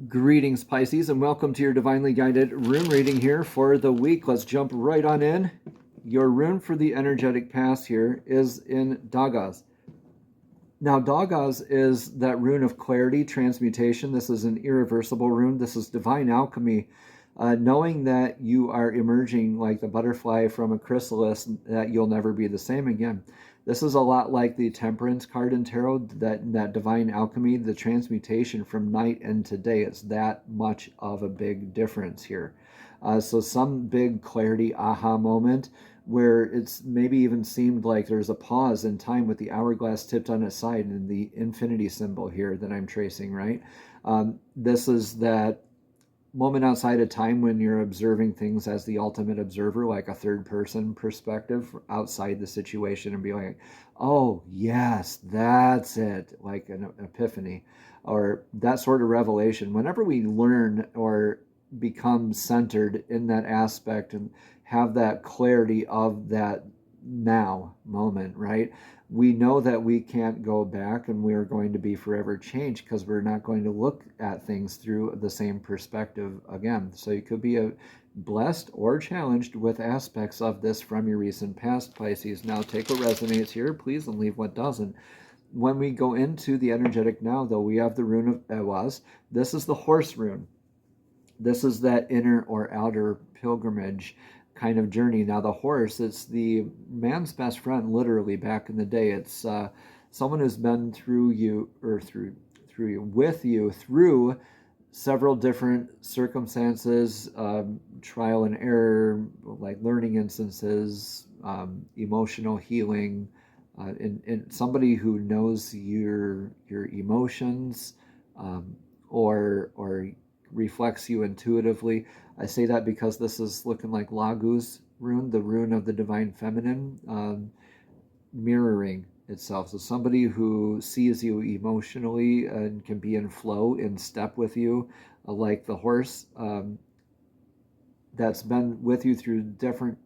Greetings, Pisces, and welcome to your divinely guided rune reading here for the week. Let's jump right on in. Your rune for the energetic path here is in Dagas. Now, Dagas is that rune of clarity, transmutation. This is an irreversible rune. This is divine alchemy. Knowing that you are emerging like the butterfly from a chrysalis, that you'll never be the same again. This is a lot like the Temperance card in Tarot, that divine alchemy, the transmutation from night into day. It's that much of a big difference here. So some big clarity aha moment where it's maybe even seemed like there's a pause in time with the hourglass tipped on its side and the infinity symbol here that I'm tracing, right? This is that moment outside of time when you're observing things as the ultimate observer, like a third person perspective outside the situation, and be like, oh yes, that's it, like an epiphany or that sort of revelation. Whenever we learn or become centered in that aspect and have that clarity of that now moment, right? We know that we can't go back and we are going to be forever changed because we're not going to look at things through the same perspective again. So you could be blessed or challenged with aspects of this from your recent past, Pisces. Now take what resonates here, please, and leave what doesn't. When we go into the energetic now, though, we have the rune of Ewas. This is the horse rune. This is that inner or outer pilgrimage kind of journey. Now the horse, it's the man's best friend, literally, back in the day. It's someone who's been through you, or through you, with you through several different circumstances, trial and error, like learning instances, emotional healing, and somebody who knows your emotions, or reflects you intuitively. I say that because this is looking like Lagu's rune, the rune of the divine feminine, mirroring itself. So somebody who sees you emotionally and can be in flow, in step with you, like the horse, that's been with you through different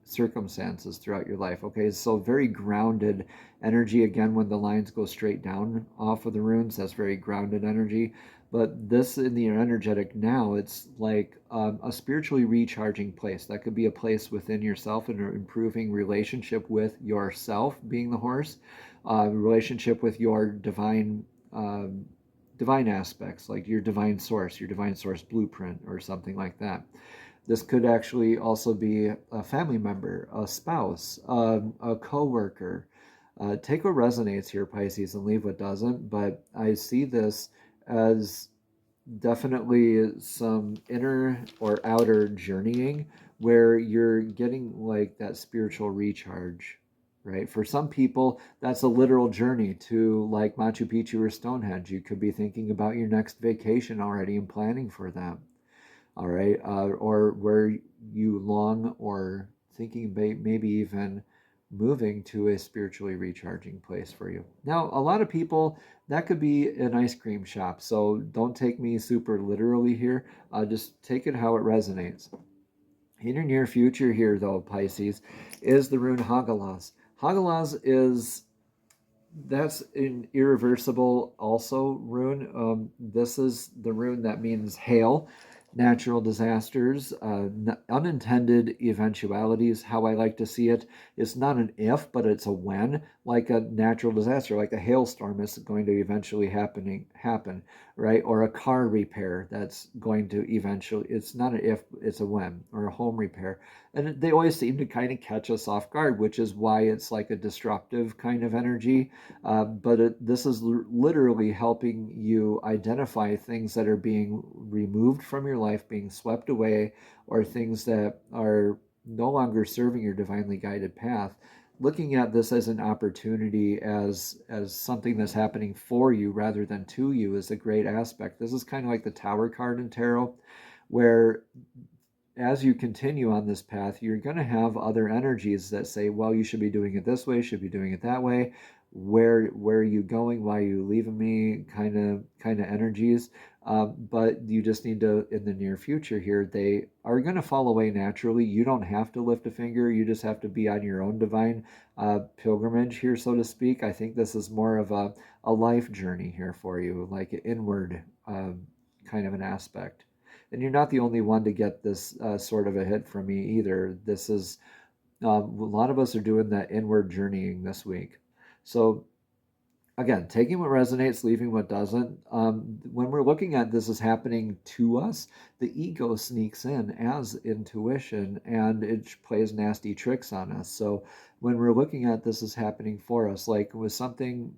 circumstances throughout your life. Okay, so very grounded energy. Again, when the lines go straight down off of the runes, that's very grounded energy. But this in the energetic now, it's like a spiritually recharging place. That could be a place within yourself and an improving relationship with yourself, being the horse, relationship with your divine aspects, like your divine source blueprint, or something like that. This could actually also be a family member, a spouse, a co-worker. Take what resonates here, Pisces, and leave what doesn't. But I see this as definitely some inner or outer journeying where you're getting like that spiritual recharge, right? For some people, that's a literal journey to like Machu Picchu or Stonehenge. You could be thinking about your next vacation already and planning for that. All right, or where you long or thinking maybe even moving to a spiritually recharging place for you. Now, a lot of people, that could be an ice cream shop, so don't take me super literally here. Just take it how it resonates. In your near future here, though, Pisces, is the rune Hagalaz. Hagalaz that's an irreversible also rune. This is the rune that means hail, natural disasters, unintended eventualities. How I like to see it, it's not an if, but it's a when. Like a natural disaster, like a hailstorm is going to eventually happen, right? Or a car repair that's going to eventually. It's not an if, it's a when. Or a home repair, and they always seem to kind of catch us off guard, which is why it's like a disruptive kind of energy. But this is literally helping you identify things that are being removed from your life, being swept away, or things that are no longer serving your divinely guided path. Looking at this as an opportunity, as something that's happening for you rather than to you, is a great aspect. This is kind of like the Tower card in Tarot, where as you continue on this path, you're going to have other energies that say, well, you should be doing it this way, should be doing it that way. Where are you going? Why are you leaving me? Kind of energies. But you just need to, in the near future here, they are going to fall away naturally. You don't have to lift a finger. You just have to be on your own divine pilgrimage here, so to speak. I think this is more of a life journey here for you, like an inward kind of an aspect. And you're not the only one to get this sort of a hit from me either. This is, a lot of us are doing that inward journeying this week. So again, taking what resonates, leaving what doesn't. When we're looking at this is happening to us, the ego sneaks in as intuition and it plays nasty tricks on us. So when we're looking at this is happening for us, like with something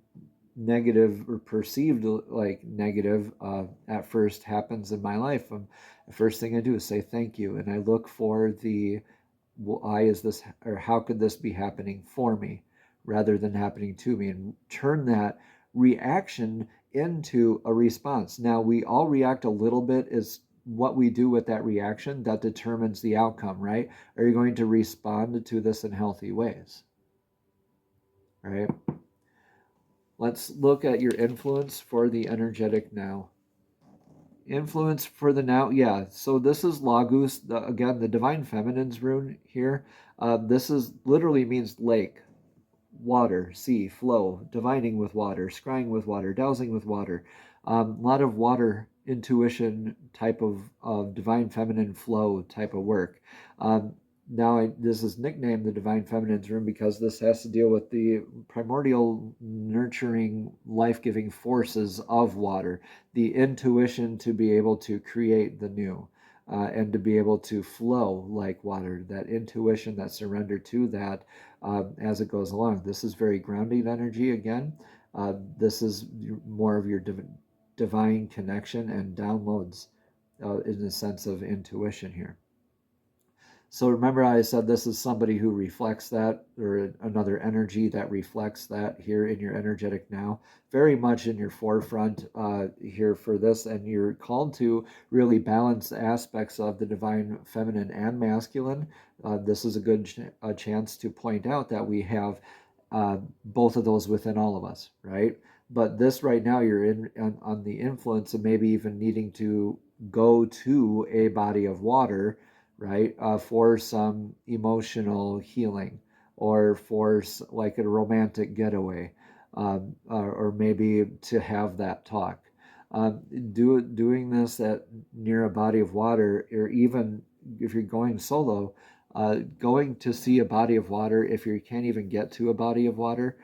negative or perceived like negative at first happens in my life, the first thing I do is say thank you, and I look for the why is this, or how could this be happening for me rather than happening to me, and turn that reaction into a response. Now, we all react a little bit, is what we do with that reaction that determines the outcome, right? Are you going to respond to this in healthy ways, right? Let's look at your influence for the energetic now. Influence for the now, yeah. So this is Lagus, again, the Divine Feminine's rune here. This is literally means lake, water, sea, flow, divining with water, scrying with water, dowsing with water. A lot of water intuition type of divine feminine flow type of work. Now, this is nicknamed the Divine Feminine's Rune because this has to deal with the primordial, nurturing, life-giving forces of water, the intuition to be able to create the new, and to be able to flow like water, that intuition, that surrender to that as it goes along. This is very grounding energy again. This is more of your divine connection and downloads in the sense of intuition here. So remember I said this is somebody who reflects that, or another energy that reflects that here in your energetic now, very much in your forefront here for this, and you're called to really balance aspects of the divine feminine and masculine. This is a good chance to point out that we have both of those within all of us, right? But this right now, you're in on the influence of maybe even needing to go to a body of water, right, for some emotional healing, or for like a romantic getaway, or maybe to have that talk. Doing this at near a body of water, or even if you're going solo, going to see a body of water, if you can't even get to a body of water,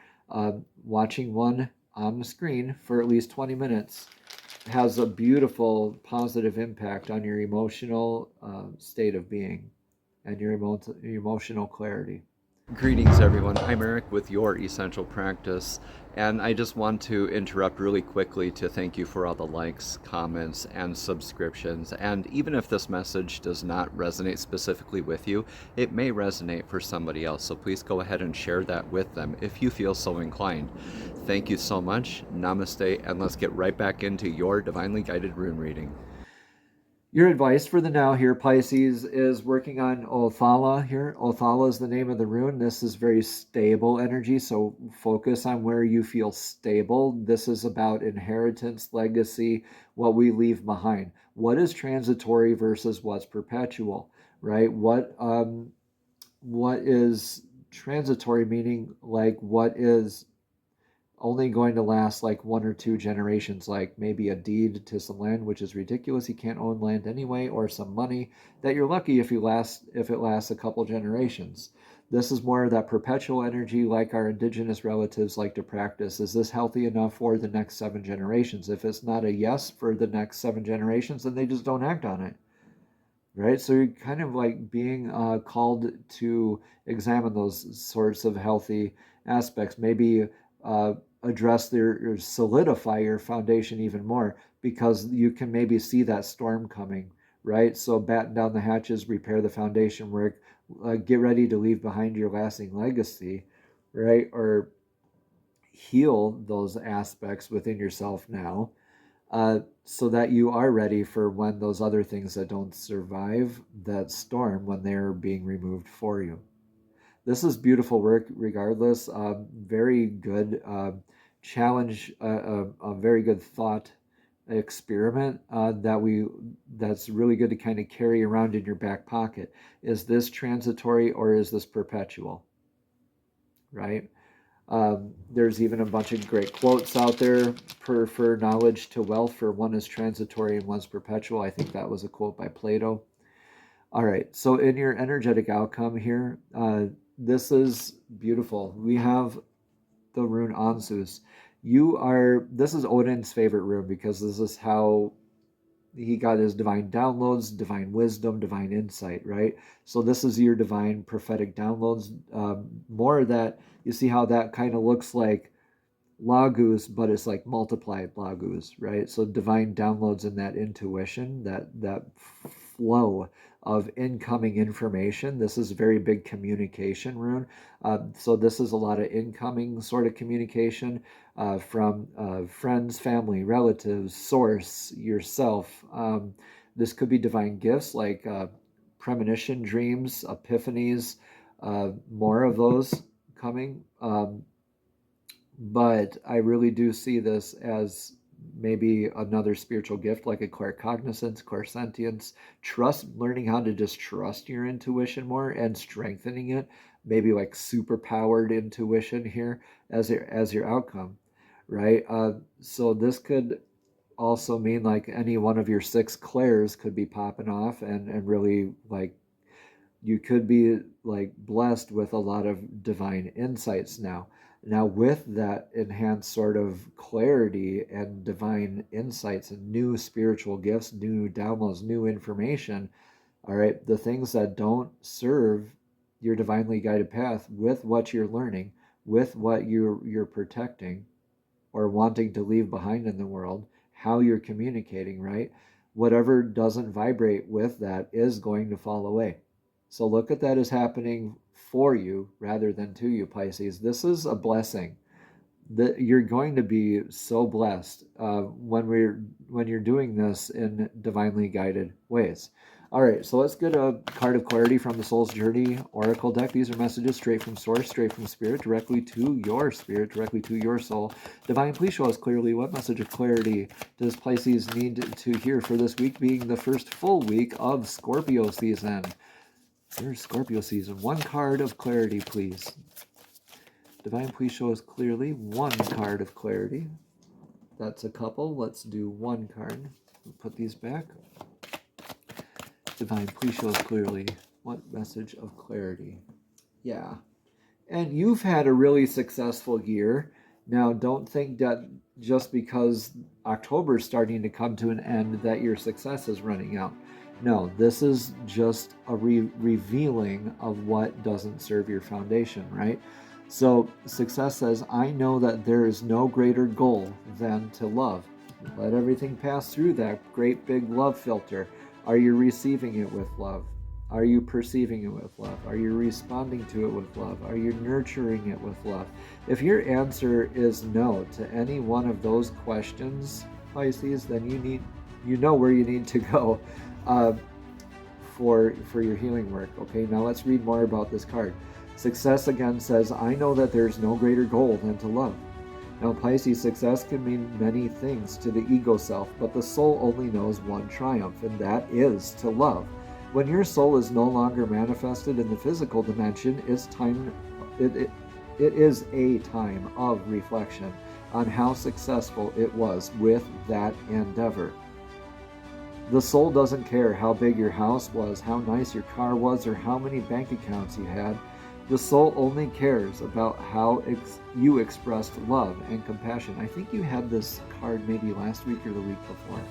watching one on the screen for at least 20 minutes has a beautiful positive impact on your emotional state of being and your emotional clarity. Greetings, everyone. I'm Eric with Your Essential Practice, and I just want to interrupt really quickly to thank you for all the likes, comments, and subscriptions. And even if this message does not resonate specifically with you, it may resonate for somebody else. So please go ahead and share that with them if you feel so inclined. Thank you so much. Namaste, and let's get right back into your divinely guided rune reading. Your advice for the now here, Pisces, is working on Othala here. Othala is the name of the rune. This is very stable energy, so focus on where you feel stable. This is about inheritance, legacy, what we leave behind. What is transitory versus what's perpetual, right? What is transitory, meaning like what is only going to last like 1 or 2 generations, like maybe a deed to some land, which is ridiculous. You can't own land anyway, or some money that you're lucky if it lasts a couple generations. This is more of that perpetual energy, like our indigenous relatives like to practice. Is this healthy enough for the next 7 generations? If it's not a yes for the next 7 generations, then they just don't act on it. Right? So you're kind of like being called to examine those sorts of healthy aspects. Maybe address or solidify your foundation even more, because you can maybe see that storm coming, right? So batten down the hatches, repair the foundation work, get ready to leave behind your lasting legacy, right? Or heal those aspects within yourself now, so that you are ready for when those other things that don't survive that storm, when they're being removed for you. This is beautiful work regardless. Very good challenge, a very good thought experiment that's really good to kind of carry around in your back pocket. Is this transitory or is this perpetual? Right? There's even a bunch of great quotes out there. Prefer knowledge to wealth, for one is transitory and one's perpetual. I think that was a quote by Plato. All right, so in your energetic outcome here, this is beautiful. We have the rune Anzus. This is Odin's favorite rune because this is how he got his divine downloads, divine wisdom, divine insight, right? So this is your divine prophetic downloads. More of that, you see how that kind of looks like Lagus, but it's like multiplied Lagus, right? So divine downloads and that intuition, that flow of incoming information. This is a very big communication rune. So this is a lot of incoming sort of communication from friends, family, relatives, source, yourself. This could be divine gifts like premonition, dreams, epiphanies, more of those coming. But I really do see this as maybe another spiritual gift like a claircognizance, clairsentience, learning how to just trust your intuition more and strengthening it, maybe like super powered intuition here as your outcome, right? So this could also mean like any one of your 6 clairs could be popping off and really like you could be like blessed with a lot of divine insights now. Now, with that enhanced sort of clarity and divine insights and new spiritual gifts, new downloads, new information, all right, the things that don't serve your divinely guided path with what you're learning, with what you're protecting or wanting to leave behind in the world, how you're communicating, right? Whatever doesn't vibrate with that is going to fall away. So look at that as happening for you rather than to you, Pisces. This is a blessing. That you're going to be so blessed when you're doing this in divinely guided ways. All right, so let's get a card of clarity from the Soul's Journey Oracle deck. These are messages straight from Source, straight from Spirit, directly to your spirit, directly to your soul. Divine, please show us clearly what message of clarity does Pisces need to hear for this week, being the first full week of Scorpio season. Here's Scorpio season. One card of clarity, please. Divine, please show us clearly one card of clarity. That's a couple. Let's do one card. We'll put these back. Divine, please show us clearly what message of clarity. Yeah. And you've had a really successful year. Now, don't think that just because October is starting to come to an end that your success is running out. No, this is just a revealing of what doesn't serve your foundation, right? So success says, I know that there is no greater goal than to love. Let everything pass through that great big love filter. Are you receiving it with love? Are you perceiving it with love? Are you responding to it with love? Are you nurturing it with love? If your answer is no to any one of those questions, Pisces, then you know where you need to go for your healing work. Okay, now let's read more about this card. Success again says, I know that there's no greater goal than to love. Now, Pisces, success can mean many things to the ego self, but the soul only knows one triumph, and that is to love. When your soul is no longer manifested in the physical dimension, it is a time of reflection on how successful it was with that endeavor. The soul doesn't care how big your house was, how nice your car was, or how many bank accounts you had. The soul only cares about how you expressed love and compassion. I think you had this card maybe last week or the week before.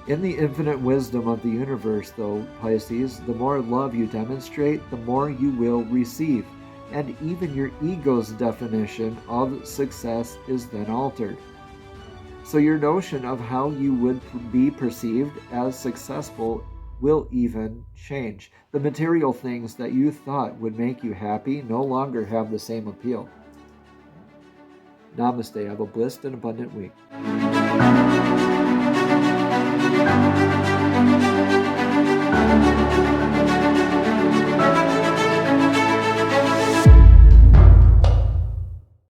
In the infinite wisdom of the universe, though, Pisces, the more love you demonstrate, the more you will receive. And even your ego's definition of success is then altered. So your notion of how you would be perceived as successful will even change. The material things that you thought would make you happy no longer have the same appeal. Namaste. Have a blessed and abundant week.